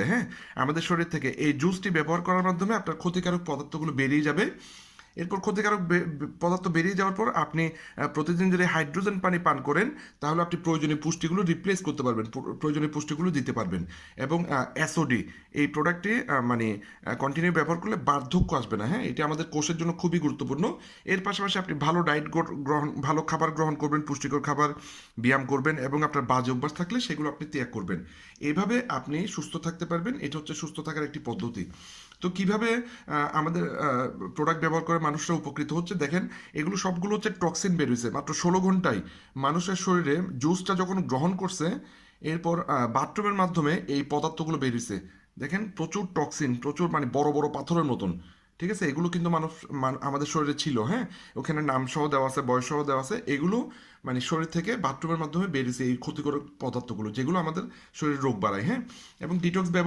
হ্যাঁ, আমাদের শরীর থেকে এই জুসটি ব্যবহার করার মাধ্যমে আপনার ক্ষতিকারক পদার্থগুলো বেরিয়ে যাবে। এরপর ক্ষতিকারক পদার্থ বেরিয়ে যাওয়ার পর আপনি প্রতিদিন যদি হাইড্রোজেন পানি পান করেন, তাহলে আপনি প্রয়োজনীয় পুষ্টিগুলো রিপ্লেস করতে পারবেন, প্রয়োজনীয় পুষ্টিগুলো দিতে পারবেন। এবং এসওডি এই প্রোডাক্টটি মানে কন্টিনিউ ব্যবহার করলে বার্ধক্য আসবে না। হ্যাঁ, এটা আমাদের কোষের জন্য খুবই গুরুত্বপূর্ণ। এর পাশাপাশি আপনি ভালো ডায়েট গ্রহণ, ভালো খাবার গ্রহণ করবেন, পুষ্টিকর খাবার, ব্যায়াম করবেন এবং আপনার বাজে অভ্যাস থাকলে সেগুলো আপনি ত্যাগ করবেন। এইভাবে আপনি সুস্থ থাকতে পারবেন। এটা হচ্ছে সুস্থ থাকার একটি পদ্ধতি। তো কিভাবে আমাদের প্রোডাক্ট ব্যবহার করে মানুষরা উপকৃত হচ্ছে দেখেন, এগুলো সবগুলো হচ্ছে টক্সিন বেরিয়েছে মাত্র 16 ঘন্টায়। মানুষের শরীরে জুসটা যখন গ্রহণ করছে, এরপর বাথরুমের মাধ্যমে এই পদার্থগুলো বেরিয়েছে। দেখেন প্রচুর টক্সিন, প্রচুর মানে বড় বড় পাথরের মতন। ঠিক আছে, এগুলো কিন্তু মানুষ আমাদের শরীরে ছিল। হ্যাঁ, ওখানে নাম সহ দেওয়া আছে, বয়স সহ দেওয়া আছে। এগুলো মানে শরীর থেকে বাথরুমের মাধ্যমে বেরিয়েছে এই ক্ষতিকর পদার্থগুলো, যেগুলো আমাদের শরীরে রোগ বাড়ায়। হ্যাঁ, এবং ডিটক্স ব্যবহার